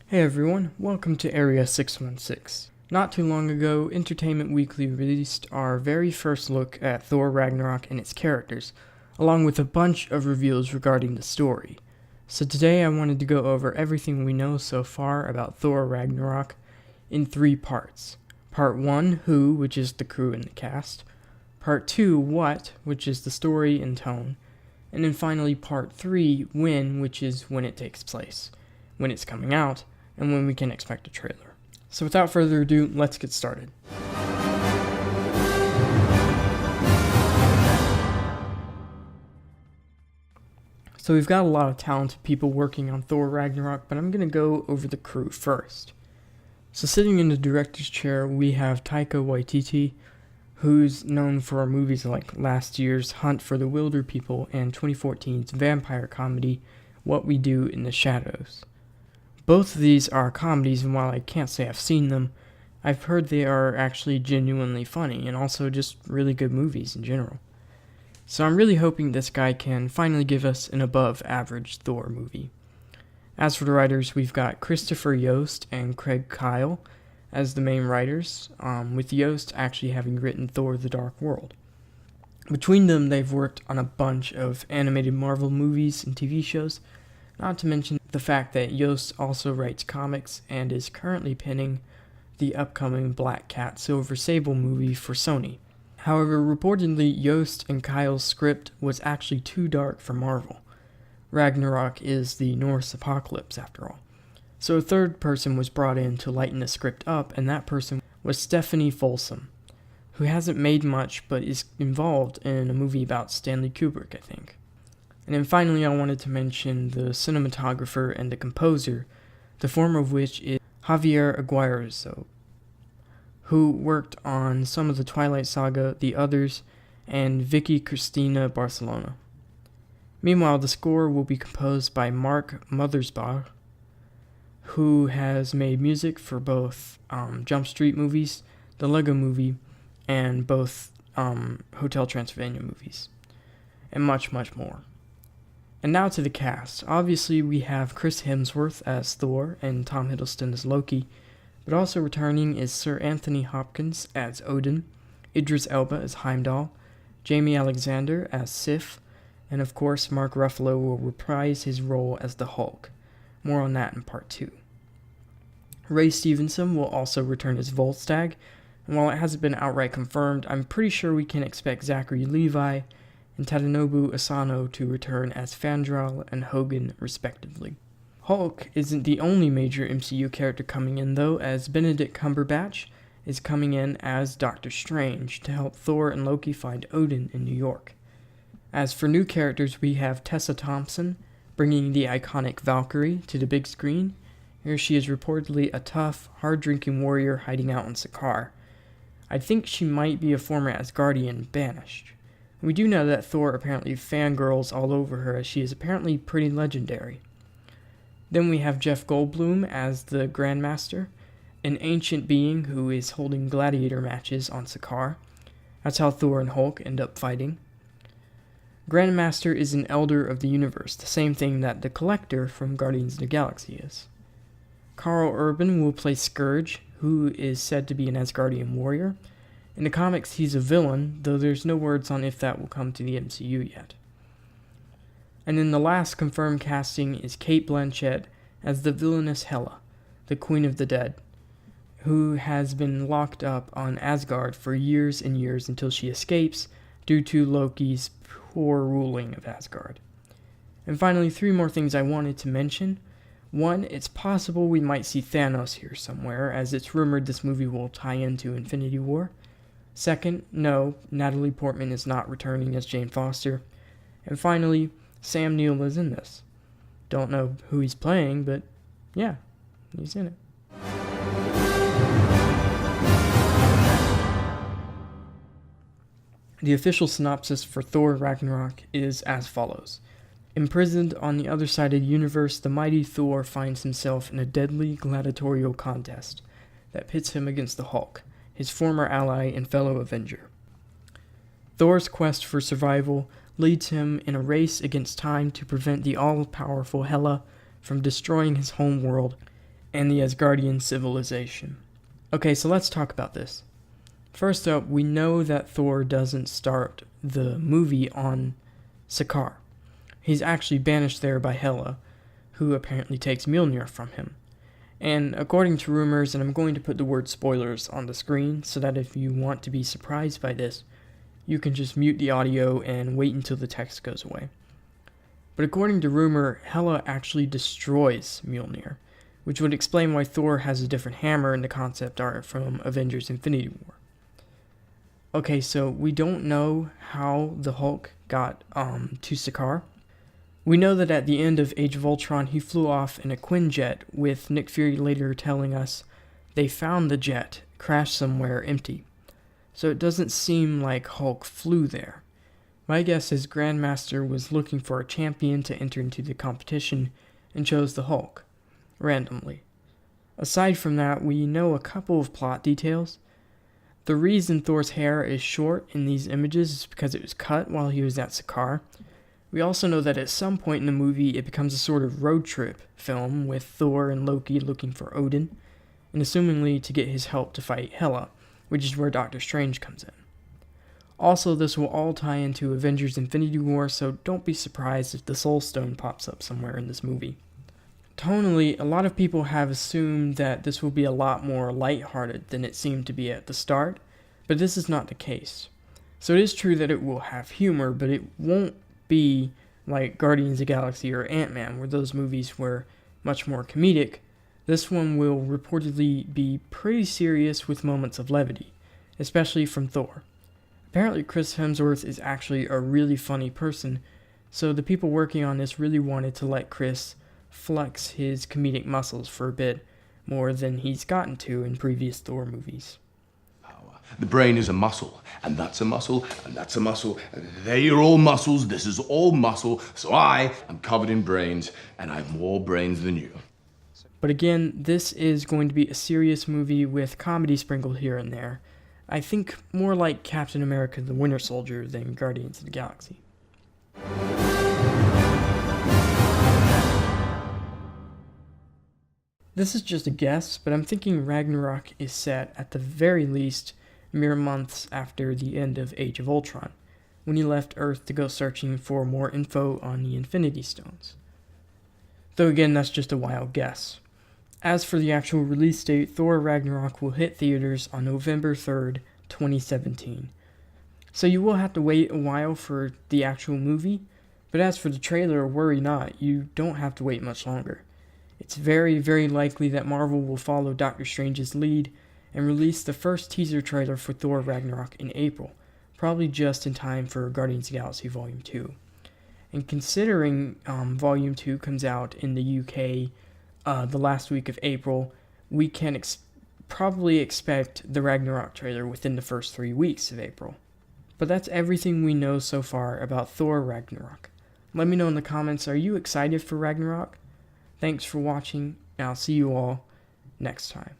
Hey everyone, welcome to Area 616. Not too long ago, Entertainment Weekly released our very first look at Thor Ragnarok and its characters, along with a bunch of reveals regarding the story. So today I wanted to go over everything we know so far about Thor Ragnarok in 3 parts. Part 1, Who, which is the crew and the cast. Part 2, What, which is the story and tone. And then finally Part 3, When, which is when it takes place, when it's coming out, and when we can expect a trailer. So without further ado, let's get started. So we've got a lot of talented people working on Thor Ragnarok, but I'm going to go over the crew first. So sitting in the director's chair, we have Taika Waititi, who's known for movies like last year's Hunt for the Wilder People and 2014's vampire comedy What We Do in the Shadows. Both of these are comedies, and while I can't say I've seen them, I've heard they are actually genuinely funny and also just really good movies in general. So I'm really hoping this guy can finally give us an above-average Thor movie. As for the writers, we've got Christopher Yost and Craig Kyle as the main writers, with Yost actually having written Thor: The Dark World. Between them, they've worked on a bunch of animated Marvel movies and TV shows, not to mention the fact that Yost also writes comics and is currently penning the upcoming Black Cat Silver Sable movie for Sony. However, reportedly, Yost and Kyle's script was actually too dark for Marvel. Ragnarok is the Norse apocalypse, after all. So a third person was brought in to lighten the script up, and that person was Stephanie Folsom, who hasn't made much but is involved in a movie about Stanley Kubrick, I think. And then finally, I wanted to mention the cinematographer and the composer, the former of which is Javier Aguirrezo, who worked on some of the Twilight Saga, The Others, and Vicky Cristina Barcelona. Meanwhile, the score will be composed by Mark Mothersbaugh, who has made music for both Jump Street movies, the Lego Movie, and both Hotel Transylvania movies, and much, much more. And now to the cast. Obviously, we have Chris Hemsworth as Thor and Tom Hiddleston as Loki, but also returning is Sir Anthony Hopkins as Odin, Idris Elba as Heimdall, Jamie Alexander as Sif, and of course Mark Ruffalo will reprise his role as the Hulk. More on that in part 2. Ray Stevenson will also return as Volstagg, and while it hasn't been outright confirmed, I'm pretty sure we can expect Zachary Levi and Tadanobu Asano to return as Fandral and Hogan, respectively. Hulk isn't the only major MCU character coming in, though, as Benedict Cumberbatch is coming in as Doctor Strange to help Thor and Loki find Odin in New York. As for new characters, we have Tessa Thompson, bringing the iconic Valkyrie to the big screen. Here she is reportedly a tough, hard-drinking warrior hiding out on Sakaar. I think she might be a former Asgardian banished. We do know that Thor apparently fangirls all over her, as she is apparently pretty legendary. Then we have Jeff Goldblum as the Grandmaster, an ancient being who is holding gladiator matches on Sakaar. That's how Thor and Hulk end up fighting. Grandmaster is an elder of the universe, the same thing that the Collector from Guardians of the Galaxy is. Karl Urban will play Scourge, who is said to be an Asgardian warrior. In the comics, he's a villain, though there's no words on if that will come to the MCU yet. And then the last confirmed casting is Cate Blanchett as the villainous Hela, the Queen of the Dead, who has been locked up on Asgard for years and years until she escapes due to Loki's poor ruling of Asgard. And finally, 3 more things I wanted to mention. 1, it's possible we might see Thanos here somewhere, as it's rumored this movie will tie into Infinity War. 2nd, no, Natalie Portman is not returning as Jane Foster. And finally, Sam Neill is in this. Don't know who he's playing, but yeah, he's in it. The official synopsis for Thor Ragnarok is as follows. Imprisoned on the other side of the universe, the mighty Thor finds himself in a deadly gladiatorial contest that pits him against the Hulk, his former ally and fellow Avenger. Thor's quest for survival leads him in a race against time to prevent the all-powerful Hela from destroying his home world and the Asgardian civilization. Okay, so let's talk about this. First up, we know that Thor doesn't start the movie on Sakaar. He's actually banished there by Hela, who apparently takes Mjolnir from him. And according to rumors, and I'm going to put the word spoilers on the screen so that if you want to be surprised by this, you can just mute the audio and wait until the text goes away. But according to rumor, Hela actually destroys Mjolnir, which would explain why Thor has a different hammer in the concept art from Avengers Infinity War. Okay, so we don't know how the Hulk got to Sakaar. We know that at the end of Age of Ultron, he flew off in a Quinjet, with Nick Fury later telling us they found the jet crashed somewhere empty. So it doesn't seem like Hulk flew there. My guess is Grandmaster was looking for a champion to enter into the competition and chose the Hulk, randomly. Aside from that, we know a couple of plot details. The reason Thor's hair is short in these images is because it was cut while he was at Sakaar. We also know that at some point in the movie it becomes a sort of road trip film with Thor and Loki looking for Odin, and assumingly to get his help to fight Hela, which is where Doctor Strange comes in. Also, this will all tie into Avengers Infinity War, so don't be surprised if the Soul Stone pops up somewhere in this movie. Tonally, a lot of people have assumed that this will be a lot more lighthearted than it seemed to be at the start, but this is not the case. So it is true that it will have humor, but it won't be like Guardians of the Galaxy or Ant-Man, where those movies were much more comedic. This one will reportedly be pretty serious with moments of levity, especially from Thor. Apparently Chris Hemsworth is actually a really funny person, so the people working on this really wanted to let Chris flex his comedic muscles for a bit more than he's gotten to in previous Thor movies. The brain is a muscle, and that's a muscle, and that's a muscle, and they are all muscles, this is all muscle, so I am covered in brains, and I have more brains than you. But again, this is going to be a serious movie with comedy sprinkled here and there. I think more like Captain America the Winter Soldier than Guardians of the Galaxy. This is just a guess, but I'm thinking Ragnarok is set at the very least mere months after the end of Age of Ultron, when he left Earth to go searching for more info on the Infinity Stones. Though again, that's just a wild guess. As for the actual release date, Thor Ragnarok will hit theaters on November 3rd, 2017. So you will have to wait a while for the actual movie, but as for the trailer, worry not, you don't have to wait much longer. It's very, very likely that Marvel will follow Doctor Strange's lead and release the first teaser trailer for Thor Ragnarok in April, probably just in time for Guardians of the Galaxy Volume 2. And considering Volume 2 comes out in the UK the last week of April, we can probably expect the Ragnarok trailer within the first 3 weeks of April. But that's everything we know so far about Thor Ragnarok. Let me know in the comments, are you excited for Ragnarok? Thanks for watching, and I'll see you all next time.